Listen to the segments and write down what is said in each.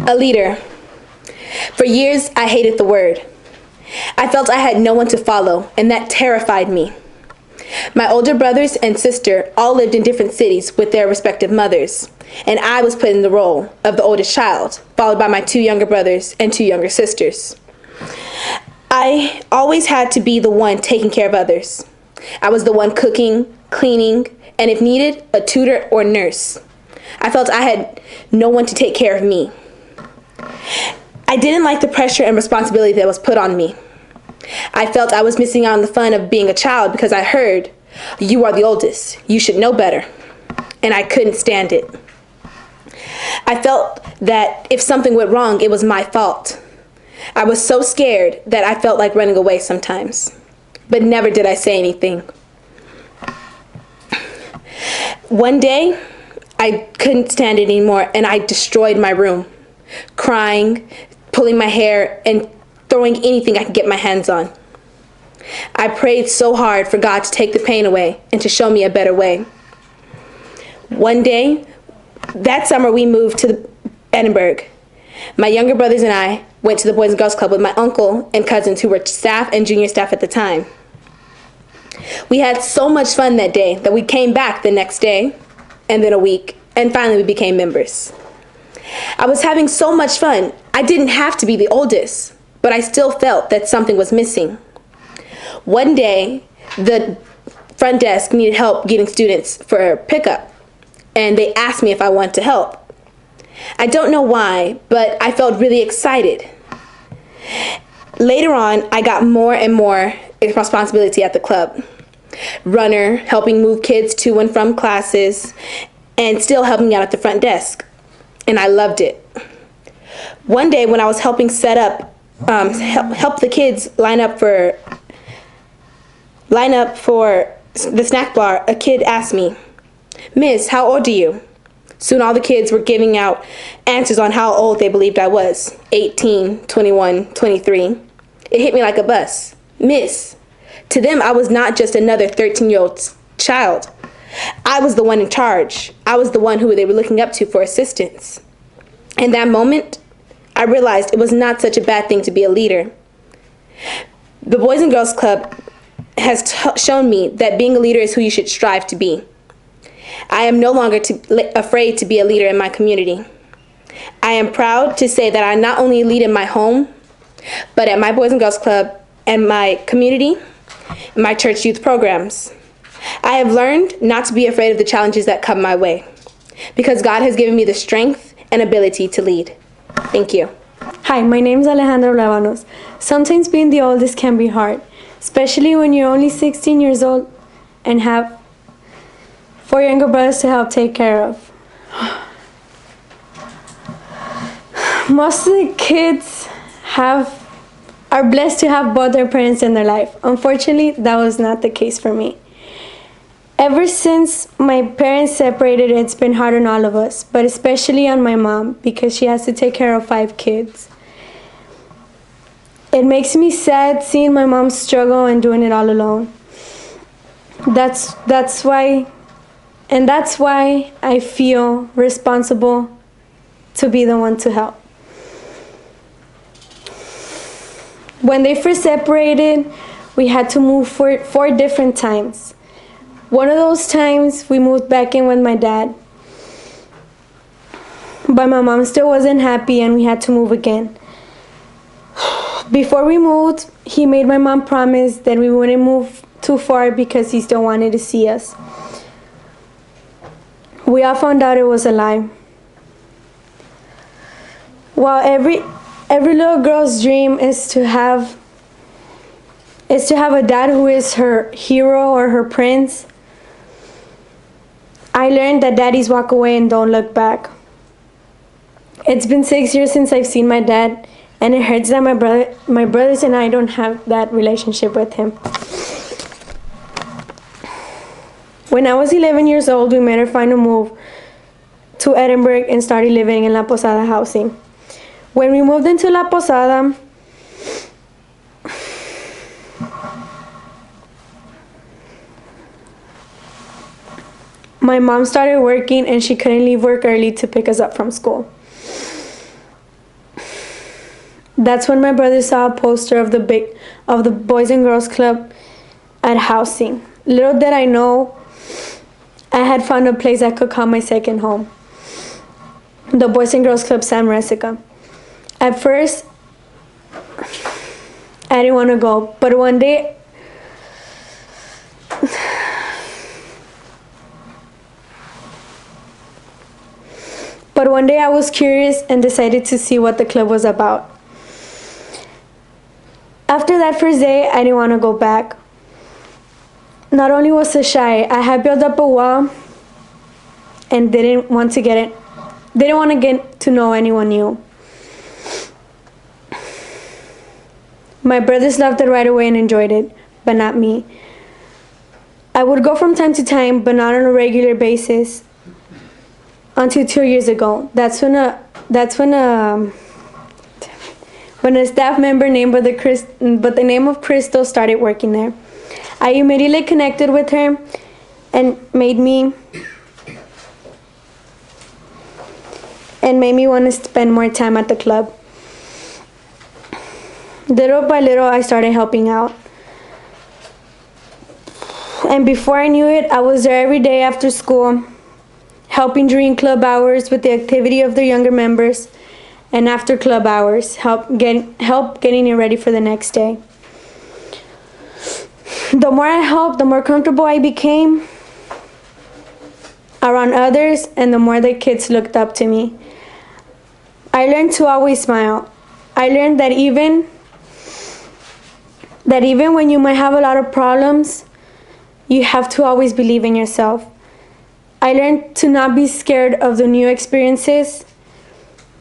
A leader. For years, I hated the word. I felt I had no one to follow, and that terrified me. My older brothers and sister all lived in different cities with their respective mothers, and I was put in the role of the oldest child, followed by my 2 younger brothers and 2 younger sisters. I always had to be the one taking care of others. I was the one cooking, cleaning, and if needed, a tutor or nurse. I felt I had no one to take care of me. I didn't like the pressure and responsibility that was put on me. I felt I was missing out on the fun of being a child because I heard, "You are the oldest, you should know better." And I couldn't stand it. I felt that if something went wrong, it was my fault. I was so scared that I felt like running away sometimes. But never did I say anything. One day, I couldn't stand it anymore, and I destroyed my room, crying, pulling my hair, and throwing anything I could get my hands on. I prayed so hard for God to take the pain away and to show me a better way. One day, that summer we moved to Edinburgh. My younger brothers and I went to the Boys and Girls Club with my uncle and cousins who were staff and junior staff at the time. We had so much fun that day that we came back the next day, and then a week, and finally we became members. I was having so much fun. I didn't have to be the oldest, but I still felt that something was missing. One day, the front desk needed help getting students for pickup, and they asked me if I wanted to help. I don't know why, but I felt really excited. Later on, I got more and more responsibility at the club. Runner, helping move kids to and from classes, and still helping out at the front desk. And I loved it. One day when I was helping set up, help the kids line up for the snack bar, a kid asked me, "Miss, how old are you?" Soon all the kids were giving out answers on how old they believed I was, 18, 21, 23. It hit me like a bus. Miss. To them, I was not just another 13-year-old child. I was the one in charge. I was the one who they were looking up to for assistance. In that moment, I realized it was not such a bad thing to be a leader. The Boys and Girls Club has shown me that being a leader is who you should strive to be. I am no longer afraid to be a leader in my community. I am proud to say that I not only lead in my home, but at my Boys and Girls Club and my community, and my church youth programs. I have learned not to be afraid of the challenges that come my way, because God has given me the strength and ability to lead. Thank you. Hi, my name is Alejandra Blavanos. Sometimes being the oldest can be hard, especially when you're only 16 years old and have 4 younger brothers to help take care of. Most of the kids are blessed to have both their parents in their life. Unfortunately, that was not the case for me. Ever since my parents separated, it's been hard on all of us, but especially on my mom, because she has to take care of 5 kids. It makes me sad seeing my mom struggle and doing it all alone. That's why I feel responsible to be the one to help. When they first separated, we had to move 4 different times. One of those times, we moved back in with my dad. But my mom still wasn't happy and we had to move again. Before we moved, he made my mom promise that we wouldn't move too far because he still wanted to see us. We all found out it was a lie. While every little girl's dream is to have a dad who is her hero or her prince, I learned that daddies walk away and don't look back. It's been 6 years since I've seen my dad, and it hurts that my brothers and I don't have that relationship with him. When I was 11 years old, we made our final move to Edinburgh and started living in La Posada housing. When we moved into La Posada, my mom started working and she couldn't leave work early to pick us up from school. That's when my brother saw a poster of the Boys and Girls Club at housing. Little did I know, I had found a place I could call my second home. The Boys and Girls Club San Resica. At first, I didn't want to go, but one day I was curious and decided to see what the club was about. After that first day, I didn't want to go back. Not only was I shy, I had built up a wall and didn't want to get to know anyone new. My brothers loved it right away and enjoyed it, but not me. I would go from time to time, but not on a regular basis. Until 2 years ago, that's when a staff member named by the name of Crystal started working there. I immediately connected with her and made me want to spend more time at the club. Little by little, I started helping out. And before I knew it, I was there every day after school, helping during club hours with the activity of the younger members, and after club hours, help getting it ready for the next day. The more I helped, the more comfortable I became around others, and the more the kids looked up to me. I learned to always smile. I learned that even when you might have a lot of problems, you have to always believe in yourself. I learned to not be scared of the new experiences.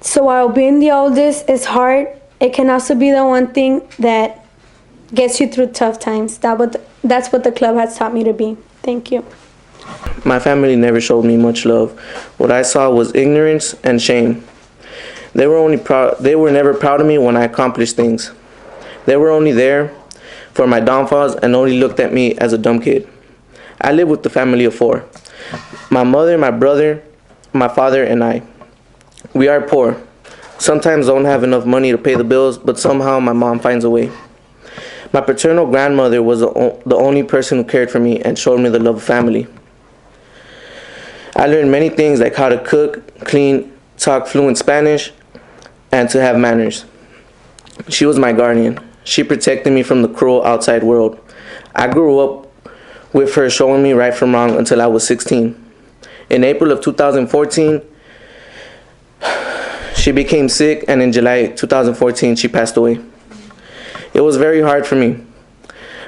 So while being the oldest is hard, it can also be the one thing that gets you through tough times. That's what the club has taught me to be. Thank you. My family never showed me much love. What I saw was ignorance and shame. They were never proud of me when I accomplished things. They were only there for my downfalls and only looked at me as a dumb kid. I live with a family of 4. My mother, my brother, my father, and I. We are poor. Sometimes don't have enough money to pay the bills, but somehow my mom finds a way. My paternal grandmother was the only person who cared for me and showed me the love of family. I learned many things like how to cook, clean, talk fluent Spanish, and to have manners. She was my guardian. She protected me from the cruel outside world. I grew up with her showing me right from wrong until I was 16. In April of 2014, she became sick, and in July 2014, she passed away. It was very hard for me,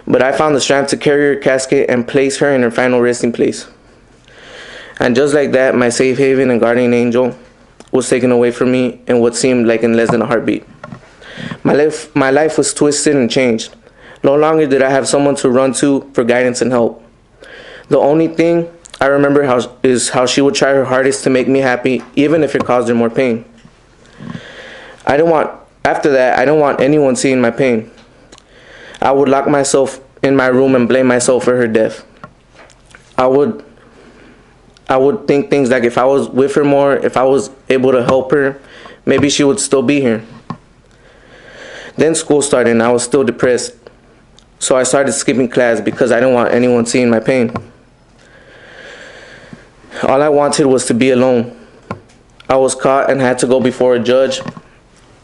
but I found the strength to carry her casket and place her in her final resting place. And just like that, my safe haven and guardian angel was taken away from me in what seemed like in less than a heartbeat. My life was twisted and changed. No longer did I have someone to run to for guidance and help. The only thing I remember is how she would try her hardest to make me happy, even if it caused her more pain. After that, I don't want anyone seeing my pain. I would lock myself in my room and blame myself for her death. I would think things like if I was with her more, if I was able to help her, maybe she would still be here. Then school started and I was still depressed. So I started skipping class because I didn't want anyone seeing my pain. All I wanted was to be alone. I was caught and had to go before a judge.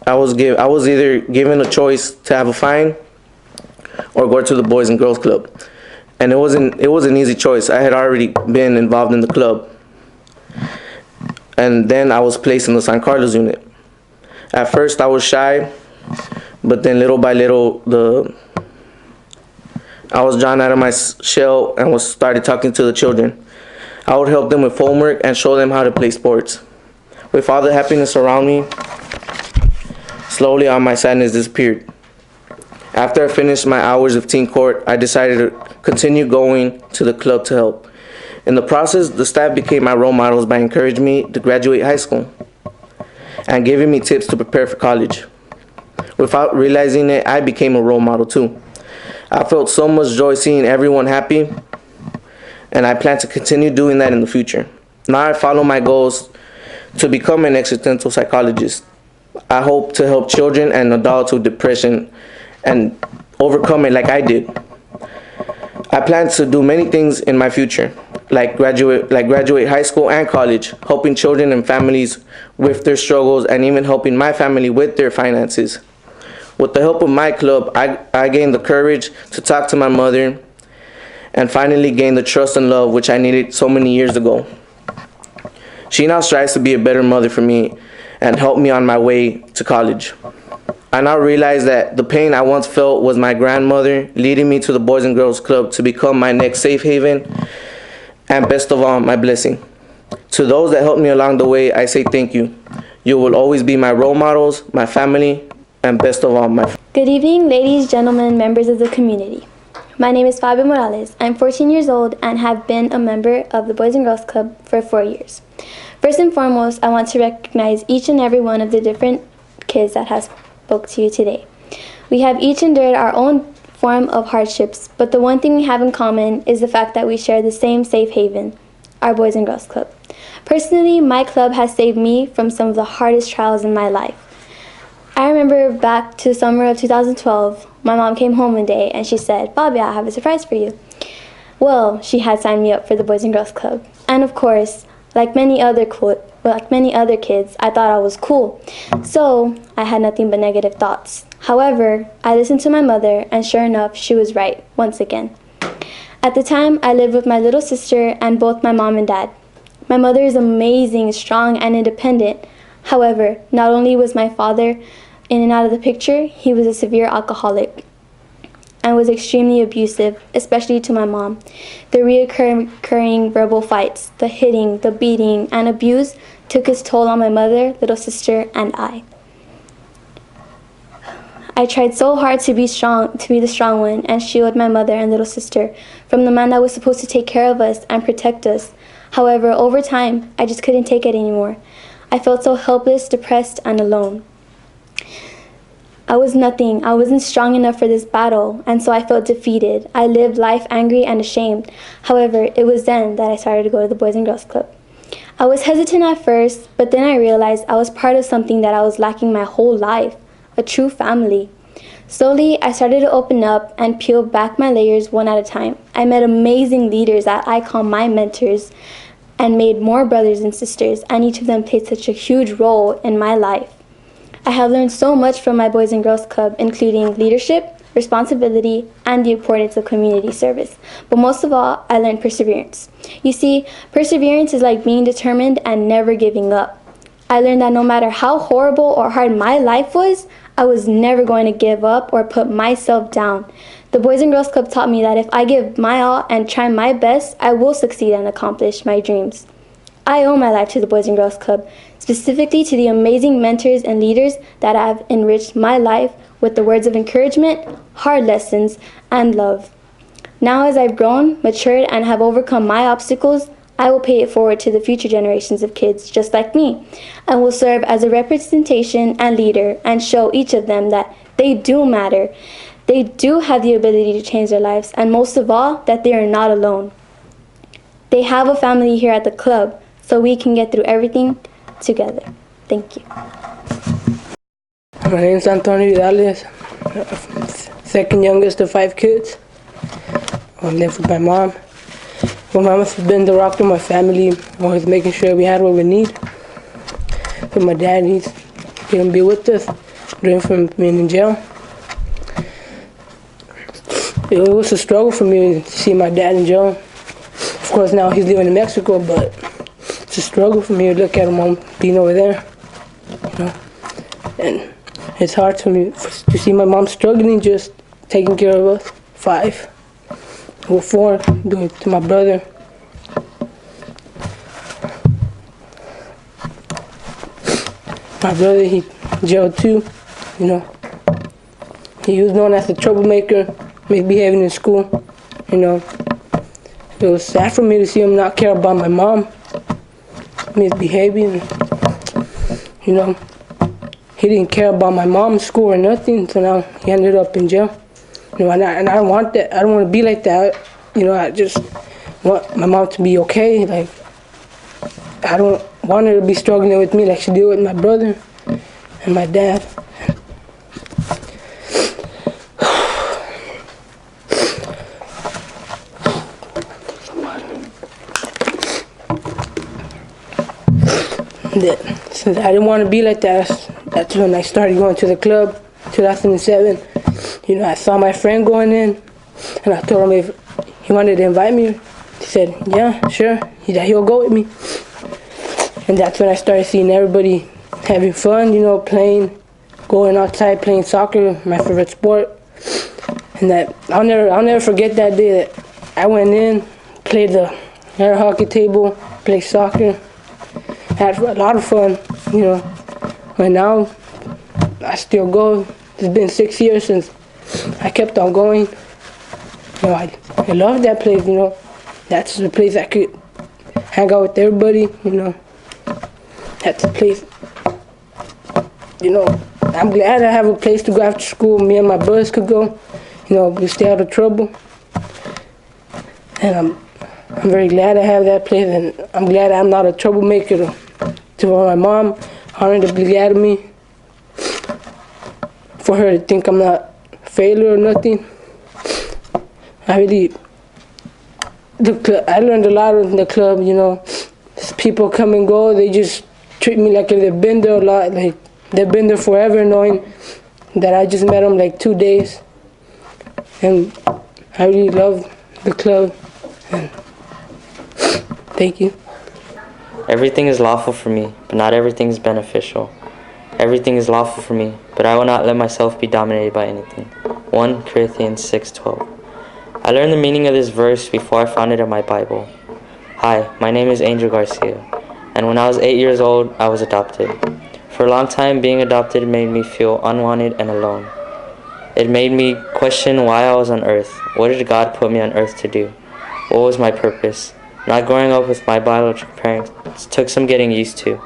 I was either given a choice to have a fine or go to the Boys and Girls Club. And it was an easy choice. I had already been involved in the club. And then I was placed in the San Carlos unit. At first I was shy, but then little by little I was drawn out of my shell and started talking to the children. I would help them with homework and show them how to play sports. With all the happiness around me, slowly all my sadness disappeared. After I finished my hours of teen court, I decided to continue going to the club to help. In the process, the staff became my role models by encouraging me to graduate high school and giving me tips to prepare for college. Without realizing it, I became a role model too. I felt so much joy seeing everyone happy, and I plan to continue doing that in the future. Now I follow my goals to become an existential psychologist. I hope to help children and adults with depression and overcome it like I did. I plan to do many things in my future, like graduate high school and college, helping children and families with their struggles and even helping my family with their finances. With the help of my club, I gained the courage to talk to my mother and finally gained the trust and love which I needed so many years ago. She now strives to be a better mother for me and help me on my way to college. I now realize that the pain I once felt was my grandmother leading me to the Boys and Girls Club to become my next safe haven and best of all, my blessing. To those that helped me along the way, I say thank you. You will always be my role models, my family, and best of all, my friends. Good evening, ladies, gentlemen, members of the community. My name is Fabio Morales. I'm 14 years old and have been a member of the Boys and Girls Club for 4 years. First and foremost, I want to recognize each and every one of the different kids that has spoke to you today. We have each endured our own form of hardships, but the one thing we have in common is the fact that we share the same safe haven, our Boys and Girls Club. Personally, my club has saved me from some of the hardest trials in my life. I remember back to summer of 2012, my mom came home one day and she said, "Bobby, I have a surprise for you." Well, she had signed me up for the Boys and Girls Club. And of course, like many other kids, I thought I was cool. So I had nothing but negative thoughts. However, I listened to my mother and sure enough, she was right once again. At the time, I lived with my little sister and both my mom and dad. My mother is amazing, strong, and independent. However, not only was my father in and out of the picture, he was a severe alcoholic and was extremely abusive, especially to my mom. The reoccurring verbal fights, the hitting, the beating, and abuse took its toll on my mother, little sister, and I. I tried so hard to be the strong one, and shield my mother and little sister from the man that was supposed to take care of us and protect us. However, over time, I just couldn't take it anymore. I felt so helpless, depressed, and alone. I was nothing. I wasn't strong enough for this battle, and so I felt defeated. I lived life angry and ashamed. However, it was then that I started to go to the Boys and Girls Club. I was hesitant at first, but then I realized I was part of something that I was lacking my whole life, a true family. Slowly, I started to open up and peel back my layers one at a time. I met amazing leaders that I call my mentors and made more brothers and sisters, and each of them played such a huge role in my life. I have learned so much from my Boys and Girls Club, including leadership, responsibility, and the importance of community service. But most of all, I learned perseverance. You see, perseverance is like being determined and never giving up. I learned that no matter how horrible or hard my life was, I was never going to give up or put myself down. The Boys and Girls Club taught me that if I give my all and try my best, I will succeed and accomplish my dreams. I owe my life to the Boys and Girls Club, specifically to the amazing mentors and leaders that have enriched my life with the words of encouragement, hard lessons, and love. Now as I've grown, matured, and have overcome my obstacles, I will pay it forward to the future generations of kids just like me, and will serve as a representation and leader and show each of them that they do matter. They do have the ability to change their lives, and most of all, that they are not alone. They have a family here at the club, so we can get through everything together. Thank you. My name is Antonio Vidales, second youngest of 5 kids. I live with my mom. My mom has been the rock of my family, always making sure we had what we need. But my dad, he's gonna be with us during from being in jail. It was a struggle for me to see my dad in jail. Of course, now he's living in Mexico, but it's a struggle for me to look at him being over there. You know? And it's hard for me to see my mom struggling, just taking care of us. 5 or 4, doing it to my brother. My brother, he jailed too, you know. He was known as a troublemaker, misbehaving in school, you know. It was sad for me to see him not care about my mom, misbehaving, you know. He didn't care about my mom in school or nothing, so now he ended up in jail. You know, and I don't want that. I don't want to be like that. You know, I just want my mom to be okay. Like, I don't want her to be struggling with me like she did with my brother. and my dad. Since I didn't want to be like that, that's when I started going to the club, 2007. I saw my friend going in, and I told him if he wanted to invite me. He said, yeah, sure, he'll go with me. And that's when I started seeing everybody having fun, playing, going outside, playing soccer, my favorite sport. And that I'll never forget that day that I went in, played the air hockey table, played soccer. Had a lot of fun, And now I still go. It's been 6 years since I kept on going. I love that place, That's the place I could hang out with everybody, That's the place, I'm glad I have a place to go after school. Me and my brothers could go, we stay out of trouble. And I'm very glad I have that place, and I'm glad I'm not a troublemaker to my mom. Honor to be glad of me. For her to think I'm not a failure or nothing. I learned a lot in the club, People come and go, they just treat me like if they've been there a lot, like they've been there forever, knowing that I just met them like 2 days. And I really love the club. And thank you. Everything is lawful for me, but not everything is beneficial. Everything is lawful for me, but I will not let myself be dominated by anything. 1 Corinthians 6:12. I learned the meaning of this verse before I found it in my Bible. Hi, my name is Angel Garcia, and when I was 8 years old, I was adopted. For a long time, being adopted made me feel unwanted and alone. It made me question why I was on earth. What did God put me on earth to do? What was my purpose? Not growing up with my biological parents took some getting used to.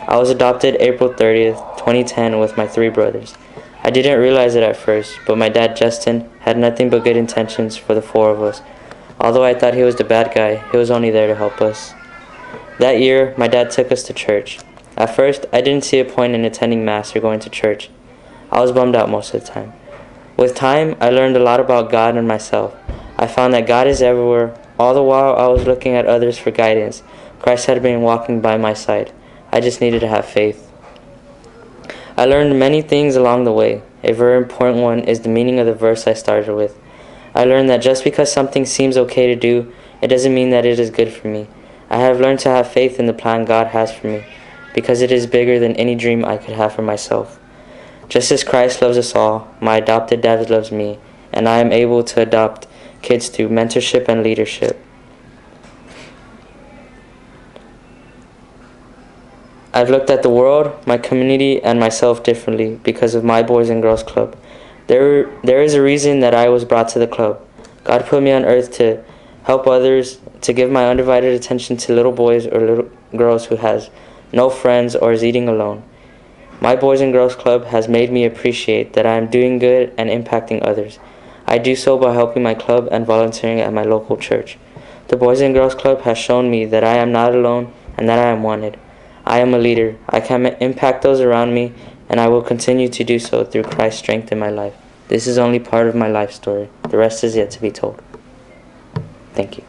I was adopted April 30th, 2010 with my 3 brothers. I didn't realize it at first, but my dad Justin had nothing but good intentions for the 4 of us. Although I thought he was the bad guy, he was only there to help us. That year, my dad took us to church. At first, I didn't see a point in attending Mass or going to church. I was bummed out most of the time. With time, I learned a lot about God and myself. I found that God is everywhere. All the while I was looking at others for guidance, Christ had been walking by my side. I just needed to have faith. I learned many things along the way. A very important one is the meaning of the verse I started with. I learned that just because something seems okay to do, it doesn't mean that it is good for me. I have learned to have faith in the plan God has for me, because it is bigger than any dream I could have for myself. Just as Christ loves us all, my adopted dad loves me, and I am able to adopt kids through mentorship and leadership. I've looked at the world, my community, and myself differently because of my Boys and Girls Club. There is a reason that I was brought to the club. God put me on earth to help others, to give my undivided attention to little boys or little girls who has no friends or is eating alone. My Boys and Girls Club has made me appreciate that I am doing good and impacting others. I do so by helping my club and volunteering at my local church. The Boys and Girls Club has shown me that I am not alone and that I am wanted. I am a leader. I can impact those around me, and I will continue to do so through Christ's strength in my life. This is only part of my life story. The rest is yet to be told. Thank you.